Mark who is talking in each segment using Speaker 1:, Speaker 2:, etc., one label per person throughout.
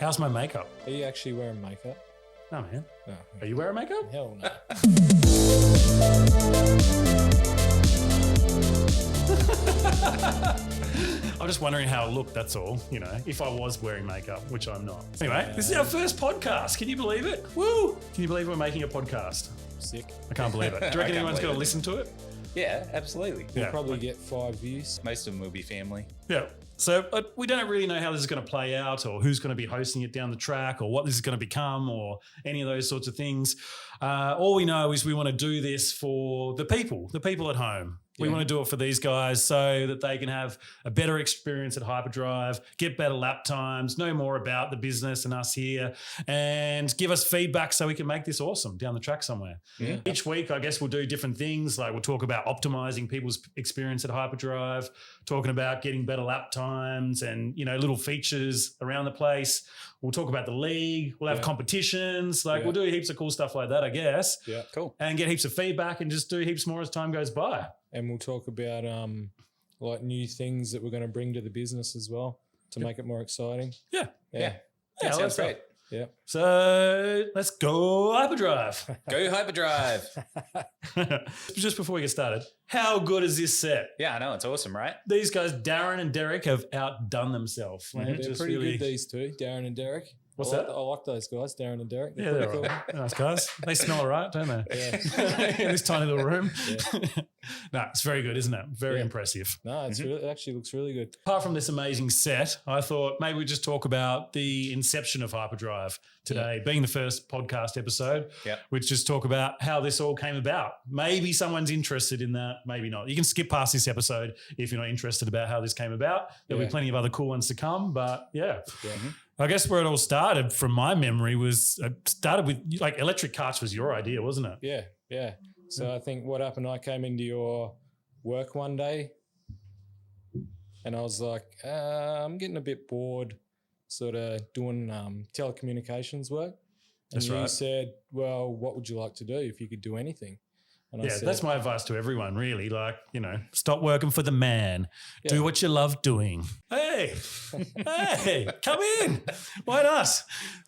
Speaker 1: How's my makeup?
Speaker 2: Are you actually wearing makeup?
Speaker 1: No, man.
Speaker 2: No.
Speaker 1: Are you wearing makeup?
Speaker 2: Hell no.
Speaker 1: I'm just wondering how it looked, that's all. You know, if I was wearing makeup, which I'm not. Anyway, this is our first podcast. Can you believe it? Woo! Can you believe we're making a podcast?
Speaker 2: Sick.
Speaker 1: I can't believe it. Do you reckon anyone's going to listen to it?
Speaker 3: Yeah, absolutely.
Speaker 1: Yeah.
Speaker 2: We'll probably get 5 views.
Speaker 3: Most of them will be family.
Speaker 1: Yeah. So we don't really know how this is going to play out or who's going to be hosting it down the track or what this is going to become or any of those sorts of things. All we know is we want to do this for the people at home. We want to do it for these guys so that they can have a better experience at Hyperdrive, get better lap times, know more about the business and us here, and give us feedback so we can make this awesome down the track somewhere. Yeah. Each week, I guess we'll do different things. Like we'll talk about optimizing people's experience at Hyperdrive, talking about getting better lap times and, you know, little features around the place. We'll talk about the league. We'll have competitions. We'll do heaps of cool stuff like that, I guess.
Speaker 2: Yeah,
Speaker 3: cool.
Speaker 1: And get heaps of feedback and just do heaps more as time goes by.
Speaker 2: And we'll talk about like new things that we're going to bring to the business as well to make it more exciting.
Speaker 1: Yeah.
Speaker 3: That sounds great.
Speaker 2: Yeah.
Speaker 1: So let's go Hyperdrive.
Speaker 3: Go Hyperdrive.
Speaker 1: Just before we get started, how good is this set?
Speaker 3: Yeah, I know. It's awesome, right?
Speaker 1: These guys, Darren and Derek, have outdone themselves.
Speaker 2: They're pretty good, these two, Darren and Derek.
Speaker 1: What's
Speaker 2: that? I like those guys, Darren and Derek.
Speaker 1: They're pretty cool. Right. Nice guys. They smell all right, don't they? Yeah. In this tiny little room. Yeah. No, it's very good, isn't it? Very impressive.
Speaker 2: No, it's really, it actually looks really good.
Speaker 1: Apart from this amazing set, I thought maybe we'd just talk about the inception of Hyperdrive today, being the first podcast episode.
Speaker 3: Yeah.
Speaker 1: We'd just talk about how this all came about. Maybe someone's interested in that, maybe not. You can skip past this episode if you're not interested about how this came about. There'll be plenty of other cool ones to come, but I guess where it all started from my memory was started with like electric karts was your idea, wasn't it?
Speaker 2: Yeah. So I think what happened, I came into your work one day and I was like, I'm getting a bit bored sort of doing telecommunications work. And you said, well, what would you like to do if you could do anything? And I said,
Speaker 1: that's my advice to everyone, really. Like, you know, stop working for the man. Yeah. Do what you love doing. Hey, come in. Why not?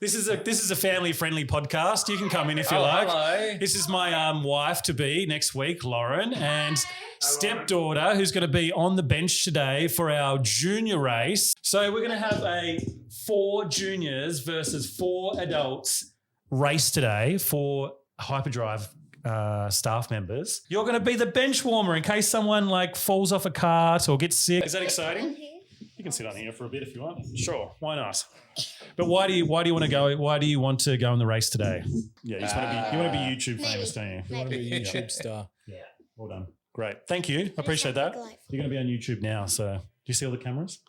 Speaker 1: This is a family-friendly podcast. You can come in if you like.
Speaker 3: Hello.
Speaker 1: This is my wife-to-be next week, Lauren, and stepdaughter who's going to be on the bench today for our junior race. So we're going to have 4 juniors versus 4 adults race today for Hyperdrive staff members. You're going to be the bench warmer in case someone like falls off a cart or gets sick. Is that exciting? You can sit on here for a bit if you want. Sure, why not? But why do you want to go? Why do you want to go in the race today? Yeah, you want to be YouTube famous, don't you?
Speaker 2: You want to be a YouTube star.
Speaker 1: Yeah, well done. Great, thank you. I appreciate that. You're going to be on YouTube now, so do you see all the cameras?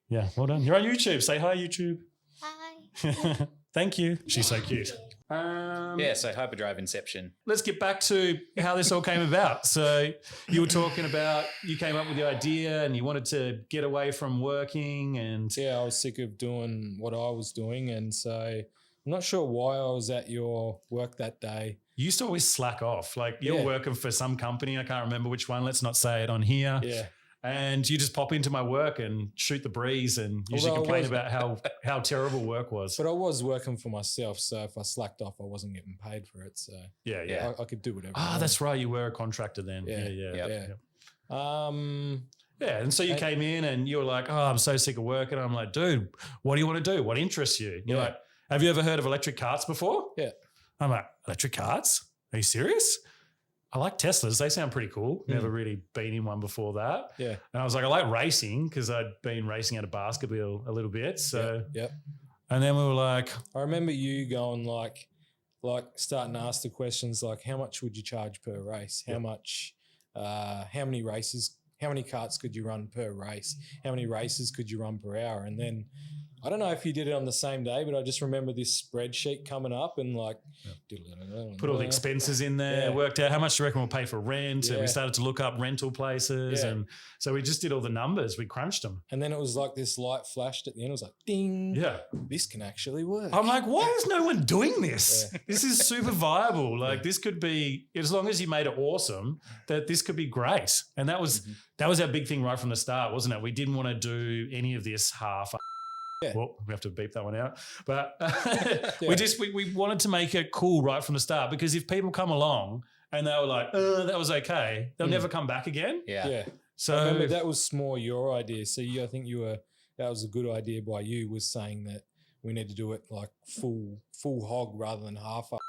Speaker 1: Yeah, well done. You're on YouTube. Say hi, YouTube.
Speaker 4: Hi.
Speaker 1: Thank you. She's so cute.
Speaker 3: So Hyperdrive Inception.
Speaker 1: Let's get back to how this all came about. So you were talking about you came up with the idea and you wanted to get away from working and...
Speaker 2: Yeah, I was sick of doing what I was doing, and so I'm not sure why I was at your work that day.
Speaker 1: You used to always slack off. Like you're working for some company, I can't remember which one, let's not say it on here.
Speaker 2: Yeah.
Speaker 1: And you just pop into my work and shoot the breeze and usually complain about how terrible work was.
Speaker 2: But I was working for myself, so if I slacked off, I wasn't getting paid for it. So I could do whatever.
Speaker 1: That's right. You were a contractor then. Yeah. And so you came in and you were like, I'm so sick of work. And I'm like, dude, what do you want to do? What interests you? And you're like, have you ever heard of electric karts before?
Speaker 2: Yeah.
Speaker 1: I'm like, electric karts? Are you serious? I like Teslas. They sound pretty cool. Never really been in one before that.
Speaker 2: Yeah. And
Speaker 1: I was like, I like racing because I'd been racing at a basketball a little bit. So, And then we were like,
Speaker 2: I remember you going like starting to ask the questions like, how much would you charge per race? How much, how many races, how many karts could you run per race? How many races could you run per hour? And then I don't know if you did it on the same day, but I just remember this spreadsheet coming up and like
Speaker 1: put all the expenses in there, worked out how much do you reckon we'll pay for rent, and we started to look up rental places, and so we just did all the numbers, we crunched them.
Speaker 2: And then it was like this light flashed at the end, it was like ding, this can actually work.
Speaker 1: I'm like, why is no one doing this? This is super viable. Like this could be, as long as you made it awesome, that this could be great. And that was our big thing right from the start, wasn't it? We didn't want to do any of this half.
Speaker 2: Yeah.
Speaker 1: Well, we have to beep that one out. But
Speaker 2: Yeah.
Speaker 1: we wanted to make it cool right from the start, because if people come along and they were like, that was okay, they'll never come back again.
Speaker 3: Yeah.
Speaker 2: Yeah.
Speaker 1: So
Speaker 2: I remember that was more your idea. So I think that was a good idea by you, was saying that we need to do it like full hog rather than half up.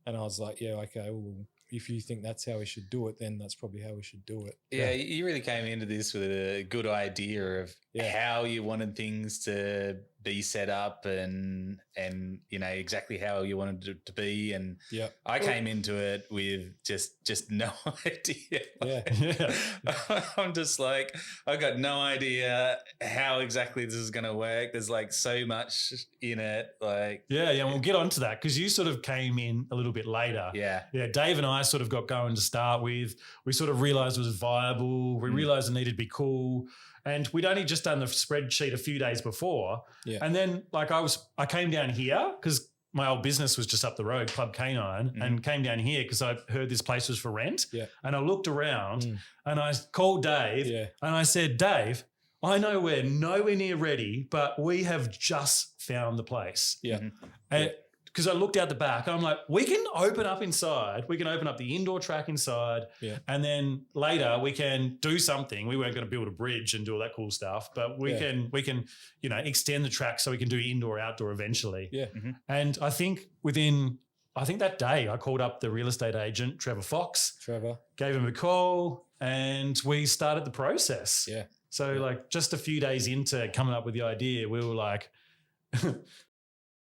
Speaker 2: And I was like, yeah, okay, well, if you think that's how we should do it, then that's probably how we should do it.
Speaker 3: Yeah, you really came into this with a good idea of how you wanted things to be set up and exactly how you wanted it to be. And I came into it with just no idea.
Speaker 2: Yeah.
Speaker 3: I'm just like, I got no idea how exactly this is going to work. There's like so much in it. Like,
Speaker 1: yeah, we'll get onto that, because you sort of came in a little bit later.
Speaker 3: Yeah.
Speaker 1: Dave and I sort of got going to start with. We sort of realized it was viable. We realized it needed to be cool. And we'd only just done the spreadsheet a few days before.
Speaker 2: Yeah.
Speaker 1: And then I came down here because my old business was just up the road, Club Canine, and came down here because I heard this place was for rent.
Speaker 2: Yeah.
Speaker 1: And I looked around and I called Dave and I said, Dave, I know we're nowhere near ready, but we have just found the place.
Speaker 2: Yeah.
Speaker 1: And because I looked out the back, I'm like, we can open up inside. We can open up the indoor track inside.
Speaker 2: Yeah.
Speaker 1: And then later we can do something. We weren't going to build a bridge and do all that cool stuff, but we can, extend the track so we can do indoor, outdoor eventually.
Speaker 2: Yeah.
Speaker 1: And I think that day I called up the real estate agent, Trevor Fox, gave him a call, and we started the process.
Speaker 2: Yeah.
Speaker 1: So just a few days into coming up with the idea, we were like,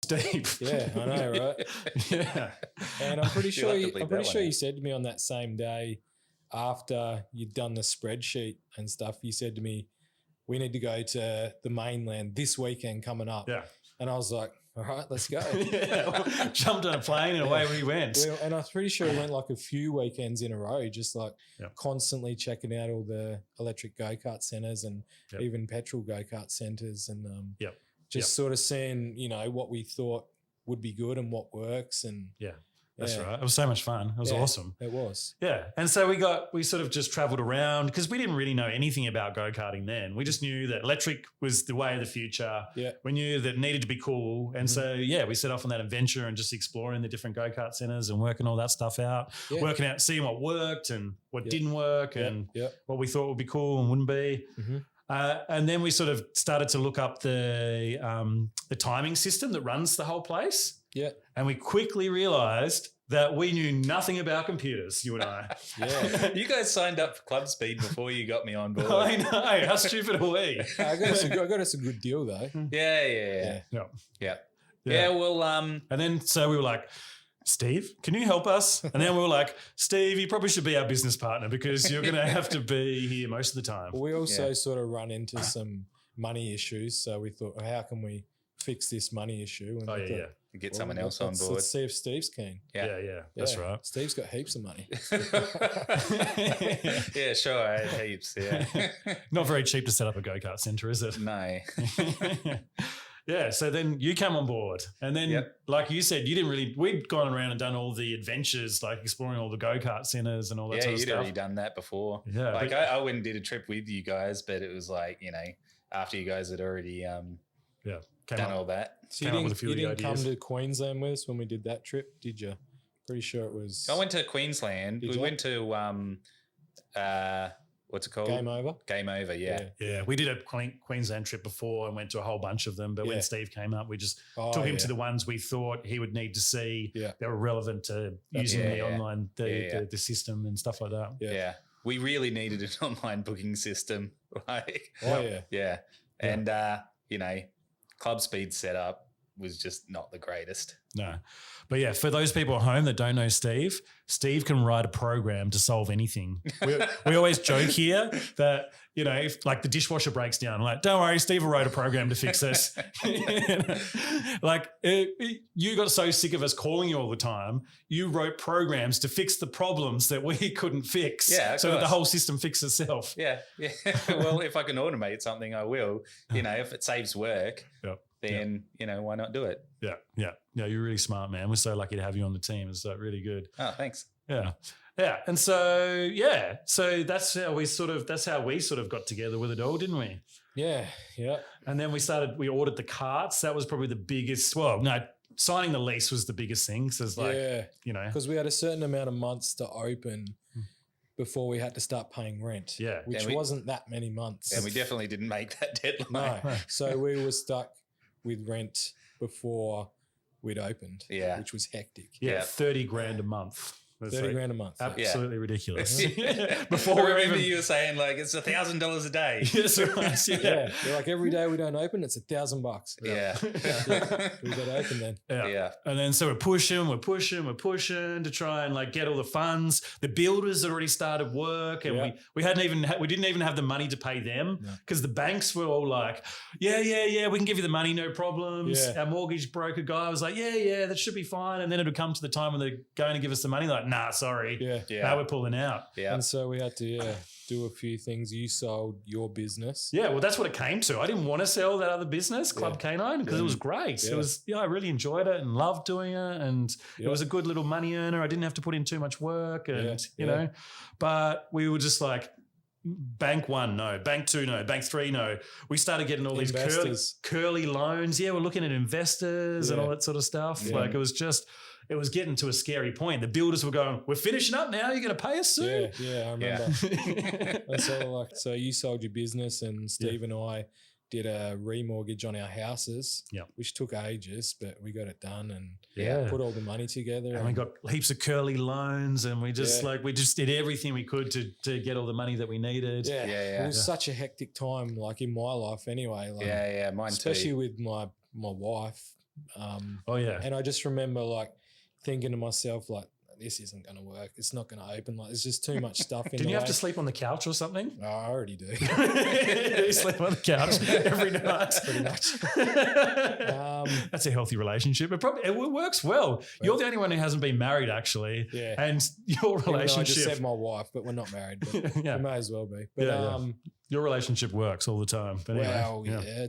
Speaker 1: Steve.
Speaker 2: Yeah, I know, right?
Speaker 1: Yeah.
Speaker 2: And I'm pretty sure you said to me on that same day, after you'd done the spreadsheet and stuff, you said to me, we need to go to the mainland this weekend coming up.
Speaker 1: Yeah.
Speaker 2: And I was like, all right, let's go.
Speaker 1: Jumped on a plane and away we went.
Speaker 2: And I'm pretty sure we went like a few weekends in a row, just like constantly checking out all the electric go-kart centres and even petrol go-kart centres, and just sort of seeing, what we thought would be good and what works. And
Speaker 1: that's right. It was so much fun. It was awesome.
Speaker 2: It was.
Speaker 1: Yeah. And so we sort of just traveled around, because we didn't really know anything about go-karting then. We just knew that electric was the way of the future.
Speaker 2: Yeah.
Speaker 1: We knew that it needed to be cool. And so, we set off on that adventure and just exploring the different go-kart centers and working all that stuff out, working out, seeing what worked and what didn't work and what we thought would be cool and wouldn't be. And then we sort of started to look up the timing system that runs the whole place.
Speaker 2: Yeah.
Speaker 1: And we quickly realized that we knew nothing about computers, you and I.
Speaker 3: You guys signed up for Club Speed before you got me on board.
Speaker 1: I know. How stupid are we?
Speaker 2: I got us a good deal though.
Speaker 3: Yeah. Well,
Speaker 1: and then so we were like, Steve, can you help us? And then we were like, Steve, you probably should be our business partner, because you're going to have to be here most of the time.
Speaker 2: We also sort of run into some money issues. So we thought, how can we fix this money issue? And
Speaker 3: get someone else on board.
Speaker 2: Let's see if Steve's keen.
Speaker 1: Yeah. That's right.
Speaker 2: Steve's got heaps of money.
Speaker 3: Yeah, sure. I had heaps,
Speaker 1: Not very cheap to set up a go-kart centre, is it?
Speaker 3: No.
Speaker 1: Yeah, so then you come on board, and then, like you said, we'd gone around and done all the adventures, like exploring all the go-kart centres and all that sort of stuff.
Speaker 3: Yeah, you'd already done that before.
Speaker 1: Yeah.
Speaker 3: Like I went and did a trip with you guys, but it was like, after you guys had already done all that.
Speaker 2: So you didn't come to Queensland with us when we did that trip, did you? Pretty sure it was...
Speaker 3: I went to Queensland. We went to... what's it called?
Speaker 2: Game Over.
Speaker 3: Game Over, yeah.
Speaker 1: Yeah, we did a Queensland trip before and went to a whole bunch of them. But when Steve came up, we just took him to the ones we thought he would need to see that were relevant to using the online, the system and stuff like that.
Speaker 3: Yeah. We really needed an online booking system.
Speaker 2: Yeah.
Speaker 3: And, Club Speed setup was just not the greatest.
Speaker 1: No. But yeah, for those people at home that don't know Steve can write a program to solve anything. We always joke here that, if like the dishwasher breaks down, like, don't worry, Steve wrote a program to fix this. You got so sick of us calling you all the time, you wrote programs to fix the problems that we couldn't fix so that the whole system fixes itself.
Speaker 3: Yeah. Well, if I can automate something, I will. If it saves work, then, why not do it?
Speaker 1: Yeah, you're really smart, man. We're so lucky to have you on the team. It's really good.
Speaker 3: Oh, thanks.
Speaker 1: Yeah. And so, so that's how we sort of got together with it all, didn't we?
Speaker 2: Yeah.
Speaker 1: And then we ordered the carts. That was probably the biggest. Well, no, signing the lease was the biggest thing. Because it's like,
Speaker 2: because we had a certain amount of months to open before we had to start paying rent.
Speaker 1: Yeah.
Speaker 2: Which wasn't that many months.
Speaker 3: And we definitely didn't make that deadline.
Speaker 2: No. So we were stuck with rent before we'd opened.
Speaker 3: Yeah.
Speaker 2: Which was hectic.
Speaker 1: Yeah. 30 grand a month. That's
Speaker 2: 30
Speaker 1: like
Speaker 2: grand a month.
Speaker 1: absolutely ridiculous.
Speaker 3: Before I remember you were saying like it's $1,000 a day.
Speaker 1: Yes, right.
Speaker 2: Yeah. They're like every day we don't open, it's $1,000.
Speaker 3: Yeah.
Speaker 2: We got to open then.
Speaker 1: Yeah. And then so we're pushing to try and like get all the funds. The builders had already started work, and we didn't even have the money to pay them because the banks were all like, yeah, we can give you the money, no problems.
Speaker 2: Yeah.
Speaker 1: Our mortgage broker guy was like, yeah, that should be fine. And then it would come to the time when they're going to give us the money, like, nah, sorry.
Speaker 2: Yeah.
Speaker 1: Now we're pulling out.
Speaker 3: Yeah.
Speaker 2: And so we had to do a few things. You sold your business.
Speaker 1: Yeah, well, that's what it came to. I didn't want to sell that other business, Club Canine, because it was great.
Speaker 2: Yeah.
Speaker 1: It was, I really enjoyed it and loved doing it. And it was a good little money earner. I didn't have to put in too much work and, you know, but we were just like, bank one, no. Bank two, no. Bank three, no. We started getting all these curly loans. Yeah, we're looking at investors and all that sort of stuff.
Speaker 2: Yeah.
Speaker 1: Like it was getting to a scary point. The builders were going, we're finishing up now. You're going to pay us soon?
Speaker 2: Yeah, I remember. And so you sold your business and Steve and I did a remortgage on our houses, which took ages, but we got it done and put all the money together.
Speaker 1: And we got heaps of curly loans and we just we just did everything we could to get all the money that we needed.
Speaker 2: Yeah. It was such a hectic time, like in my life anyway. Like,
Speaker 3: mine
Speaker 2: especially
Speaker 3: too.
Speaker 2: with my wife.
Speaker 1: And
Speaker 2: I just remember like thinking to myself, like, this isn't going to work. It's not going to open. Like, there's just too much stuff in
Speaker 1: Didn't you have to sleep on the couch or something?
Speaker 2: Oh, I already do.
Speaker 1: You sleep on the couch every night.
Speaker 2: Pretty much.
Speaker 1: That's a healthy relationship. It works well. You're the only one who hasn't been married, actually.
Speaker 2: Yeah.
Speaker 1: And your relationship.
Speaker 2: I just said my wife, but we're not married. But we may as well be. But
Speaker 1: your relationship works all the time. But anyway,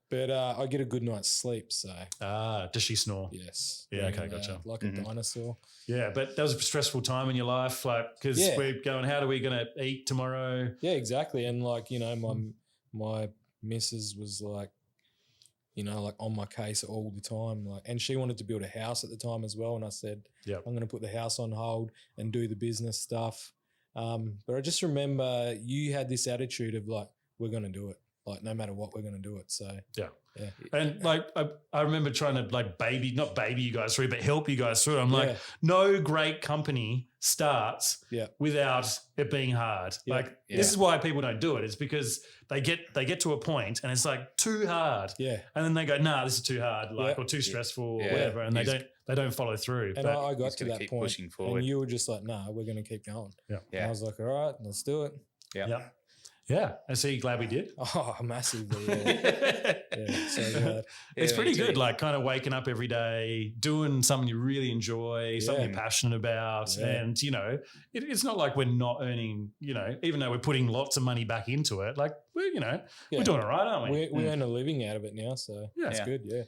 Speaker 1: But
Speaker 2: I get a good night's sleep, so.
Speaker 1: Does she snore?
Speaker 2: Yes.
Speaker 1: Yeah, okay, gotcha.
Speaker 2: Like a dinosaur.
Speaker 1: Yeah, but that was a stressful time in your life, like, because we're going, how are we going to eat tomorrow?
Speaker 2: Yeah, exactly. And like, you know, my missus was like, you know, like on my case all the time. Like, and she wanted to build a house at the time as well. And I said, I'm going to put the house on hold and do the business stuff. But I just remember you had this attitude of like, we're going to do it. Like no matter what, we're going to do it. So yeah.
Speaker 1: And like I remember trying to like not baby you guys through, but help you guys through. I'm like, no great company starts without it being hard. Like this is why people don't do it. It's because they get to a point and it's like too hard. Yeah. And then they go, nah, this is too hard, like or too stressful or whatever. And they don't follow through.
Speaker 2: And I got to that point
Speaker 3: pushing forward.
Speaker 2: And you were just like, nah, we're going to keep going. Yeah. And I was like, all right, let's do it.
Speaker 1: Yeah. And so you're glad we did?
Speaker 2: Oh, massively. Yeah. So glad.
Speaker 1: It's pretty good, like kind of waking up every day, doing something you really enjoy, something you're passionate about. Yeah. And, you know, it's not like we're not earning, you know, even though we're putting lots of money back into it, like we're, you know, we're doing all right, aren't we?
Speaker 2: We earn a living out of it now. So that's good. Yeah.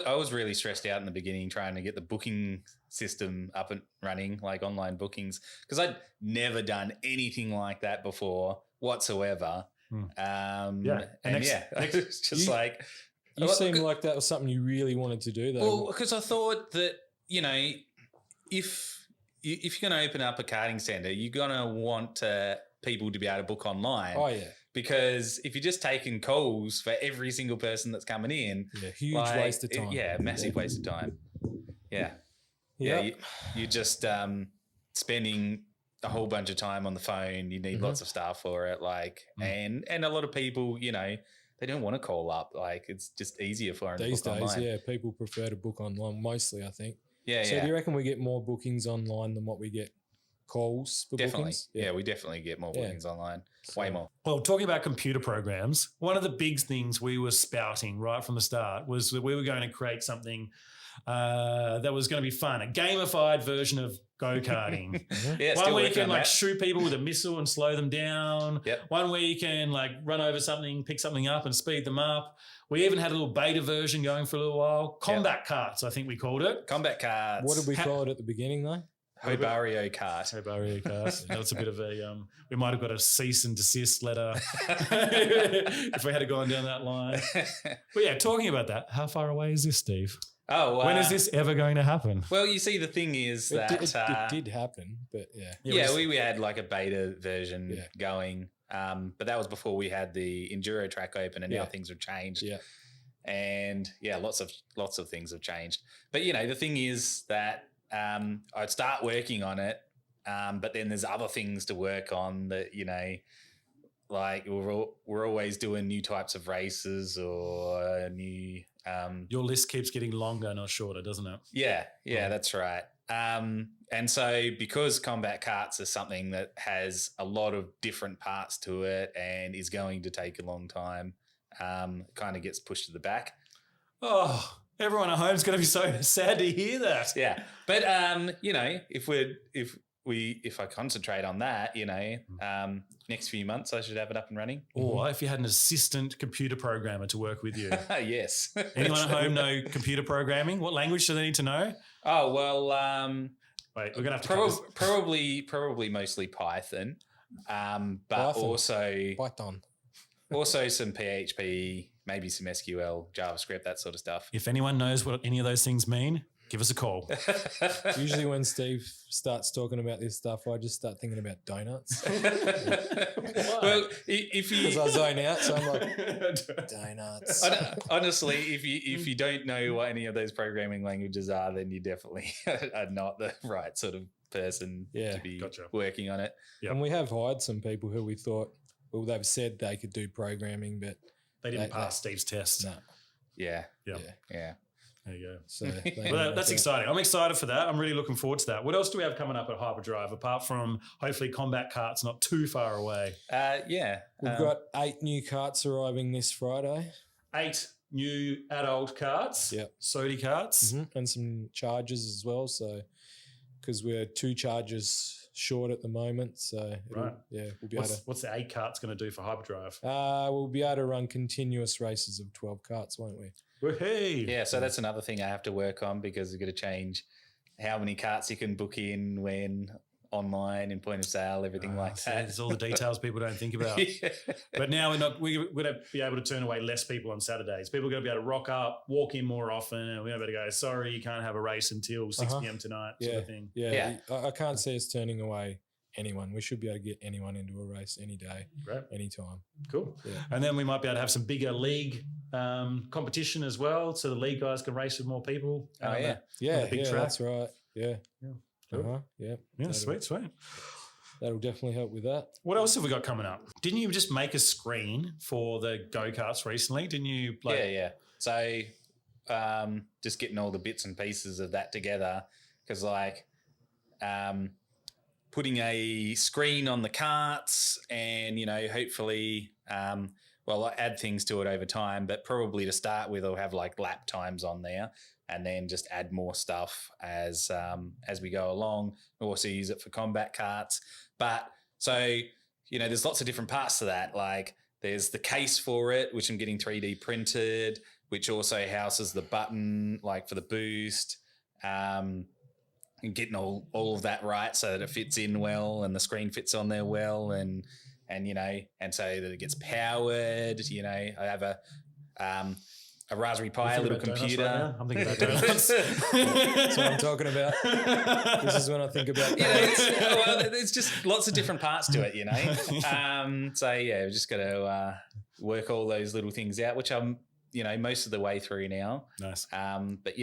Speaker 3: I was really stressed out in the beginning trying to get the booking system up and running, like online bookings, because I'd never done anything like that before whatsoever. It's just like
Speaker 2: you seemed like that was something you really wanted to do, though.
Speaker 3: Well, because I thought that, you know, if you're going to open up a karting center, you're going to want people to be able to book online.
Speaker 2: Oh yeah.
Speaker 3: Because if you're just taking calls for every single person that's coming in,
Speaker 2: huge waste of time.
Speaker 3: Massive waste of time. You're just spending a whole bunch of time on the phone. You need lots of staff for it, like, and a lot of people, you know, they don't want to call up. Like, it's just easier for them
Speaker 2: these
Speaker 3: to book
Speaker 2: days.
Speaker 3: online.
Speaker 2: Yeah, people prefer to book online mostly, I think.
Speaker 3: Yeah.
Speaker 2: So do you reckon we get more bookings online than what we get calls for bookings?
Speaker 3: Yeah, we definitely get more bookings online. Way more.
Speaker 1: Well, talking about computer programs, one of the big things we were spouting right from the start was that we were going to create something that was going to be fun, a gamified version of go-karting. One where you can like shoot people with a missile and slow them down. One where you can like run over something, pick something up and speed them up. We even had a little beta version going for a little while. Combat carts, I think we called it.
Speaker 3: Combat carts.
Speaker 2: What did we call it at the beginning though?
Speaker 3: Hyperdrive Kart.
Speaker 1: Hyperdrive Kart. That's a bit of a. We might have got a cease and desist letter if we had gone down that line. But yeah, talking about that, how far away is this, Steve?
Speaker 3: Oh,
Speaker 1: when is this ever going to happen?
Speaker 3: Well, you see, the thing is that
Speaker 2: it did happen, but yeah.
Speaker 3: Yeah, we had like a beta version going, but that was before we had the enduro track open, and now things have changed.
Speaker 2: Yeah,
Speaker 3: and lots of things have changed. But the thing is that I'd start working on it, but then there's other things to work on that like we're always doing new types of races or new.
Speaker 1: Your list keeps getting longer, not shorter, doesn't it?
Speaker 3: Yeah, that's right. And so because combat karts is something that has a lot of different parts to it and is going to take a long time, kind of gets pushed to the back. Oh,
Speaker 1: everyone at home is going to be so sad to hear that.
Speaker 3: Yeah, but if I concentrate on that, next few months I should have it up and running.
Speaker 1: Or if you had an assistant computer programmer to work with you.
Speaker 3: Yes.
Speaker 1: Anyone at home know computer programming? What language do they need to know?
Speaker 3: Oh, well,
Speaker 1: wait, we're going to have to
Speaker 3: probably mostly Python, but Python. Also
Speaker 2: Python.
Speaker 3: Also some PHP, maybe some SQL, JavaScript, that sort of stuff.
Speaker 1: If anyone knows what any of those things mean, give us a call.
Speaker 2: Usually when Steve starts talking about this stuff, I just start thinking about donuts.
Speaker 3: Well, because
Speaker 2: I zone out, so I'm like, donuts.
Speaker 3: Honestly, if you don't know what any of those programming languages are, then you definitely are not the right sort of person to be working on it.
Speaker 2: Yep. And we have hired some people who we thought, well, they've said they could do programming, but
Speaker 1: they didn't pass Steve's test.
Speaker 2: No.
Speaker 3: Yeah.
Speaker 1: There you go.
Speaker 2: So
Speaker 1: that's exciting. I'm excited for that. I'm really looking forward to that. What else do we have coming up at Hyperdrive apart from hopefully combat karts not too far away?
Speaker 2: We've got 8 new karts arriving this Friday.
Speaker 1: 8 new adult karts.
Speaker 2: Yep.
Speaker 1: Sody karts.
Speaker 2: Mm-hmm. And some chargers as well. So because we're 2 chargers short at the moment, so we'll be able to.
Speaker 1: What's the 8 karts going to do for Hyperdrive?
Speaker 2: We'll be able to run continuous races of 12 karts, won't we?
Speaker 1: Hey.
Speaker 3: Yeah, so that's another thing I have to work on because we've got to change how many karts you can book in when online and point of sale, everything like that.
Speaker 1: There's all the details people don't think about. But now we're going to be able to turn away less people on Saturdays. People are going to be able to rock up, walk in more often, and we're going to be able to go, sorry, you can't have a race until 6 p.m. tonight, sort of thing.
Speaker 2: Yeah. I can't see us turning away anyone. We should be able to get anyone into a race any day, anytime.
Speaker 1: Cool. Yeah. And then we might be able to have some bigger league competition as well, so the league guys can race with more people.
Speaker 2: The big track. That's right. Yeah.
Speaker 1: Cool. Sweet.
Speaker 2: That'll definitely help with that.
Speaker 1: What else have we got coming up? Didn't you just make a screen for the go-karts recently? Didn't you?
Speaker 3: So just getting all the bits and pieces of that together because putting a screen on the karts and, hopefully, I'll add things to it over time, but probably to start with, I'll have like lap times on there and then just add more stuff as we go along. We'll also use it for combat karts. But so, there's lots of different parts to that. Like there's the case for it, which I'm getting 3D printed, which also houses the button, like for the boost, and getting all of that right so that it fits in well and the screen fits on there well and so that it gets powered. I have a Raspberry Pi, a little computer.
Speaker 1: Right I'm thinking about donuts.
Speaker 2: That's what I'm talking about. This is when I think about
Speaker 3: there's just lots of different parts to it, we've just got to work all those little things out, which I'm, most of the way through now.
Speaker 1: Nice.
Speaker 3: But,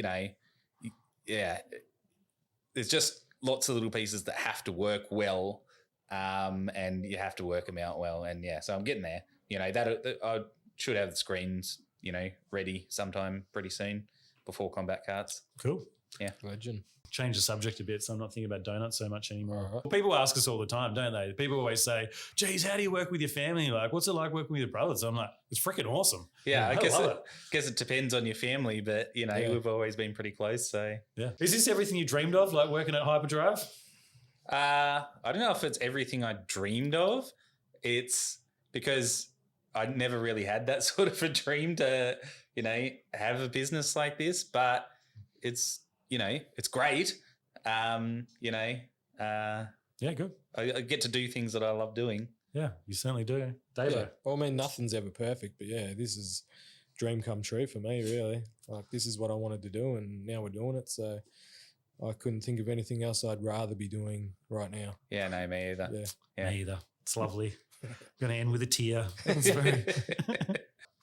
Speaker 3: there's just lots of little pieces that have to work well, and you have to work them out well. And so I'm getting there. That I should have the screens, ready sometime pretty soon before combat karts.
Speaker 1: Cool.
Speaker 3: Yeah.
Speaker 2: Legend.
Speaker 1: Change the subject a bit, so I'm not thinking about donuts so much anymore. Well, people ask us all the time, don't they? People always say, geez, how do you work with your family? Like, what's it like working with your brothers? I'm like, it's freaking awesome.
Speaker 3: Yeah, I guess it depends on your family, but, we've always been pretty close, so.
Speaker 1: Yeah. Is this everything you dreamed of, like working at Hyperdrive?
Speaker 3: I don't know if it's everything I dreamed of. It's because I never really had that sort of a dream to, have a business like this, but it's, it's great.
Speaker 1: Yeah, good.
Speaker 3: I get to do things that I love doing.
Speaker 1: Yeah, you certainly do. Davo.
Speaker 2: Yeah. Well, I mean, nothing's ever perfect, but yeah, this is dream come true for me, really. Like, this is what I wanted to do, and now we're doing it. So I couldn't think of anything else I'd rather be doing right now.
Speaker 3: Yeah, no, me either.
Speaker 2: Yeah.
Speaker 1: Me either. It's lovely. Going to end with a tear. It's very...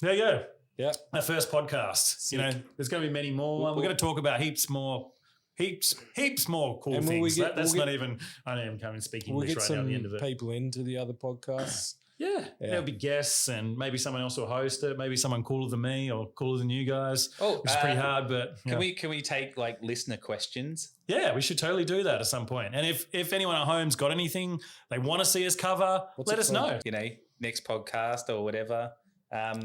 Speaker 1: There you go.
Speaker 2: Yeah.
Speaker 1: Our first podcast.
Speaker 2: Sick.
Speaker 1: You know, there's going to be many more. We're going to talk about heaps more cool
Speaker 2: And will we
Speaker 1: things.
Speaker 2: get-
Speaker 1: That's
Speaker 2: we'll
Speaker 1: not even, I don't even come and speak
Speaker 2: We'll
Speaker 1: English
Speaker 2: get
Speaker 1: right now at
Speaker 2: some
Speaker 1: the end of it.
Speaker 2: people into the other podcasts.
Speaker 1: Yeah.
Speaker 2: Yeah.
Speaker 1: There'll be guests and maybe someone else will host it. Maybe someone cooler than me or cooler than you guys.
Speaker 3: Oh,
Speaker 1: It's pretty hard, but
Speaker 3: Can we take like listener questions?
Speaker 1: yeah, we should totally do that at some point. And if anyone at home's got anything they want to see us cover,
Speaker 2: What's
Speaker 1: let
Speaker 2: it
Speaker 1: us
Speaker 2: called?
Speaker 1: know.
Speaker 3: You know, next podcast or whatever.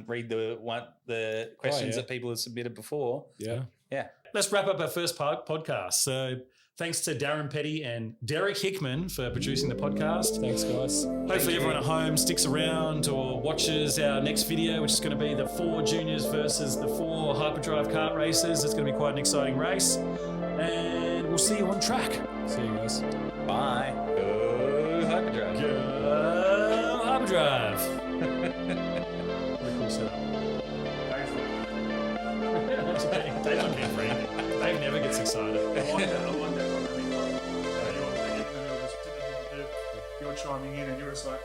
Speaker 3: Read the questions that people have submitted before.
Speaker 2: Yeah.
Speaker 3: Yeah.
Speaker 1: Let's wrap up our first podcast. So thanks to Darren Petty and Derek Hickman for producing the podcast.
Speaker 2: Thanks, guys.
Speaker 1: Hopefully everyone at home sticks around or watches our next video, which is going to be the 4 juniors versus the 4 Hyperdrive Kart Racers. It's going to be quite an exciting race. And we'll see you on track.
Speaker 2: See you guys.
Speaker 3: Bye. Go Hyperdrive.
Speaker 1: Go Hyperdrive. Pretty cool setup. That's okay. Dave's not being free. Dave never gets excited.
Speaker 5: I like that. You're chiming in and you're just like...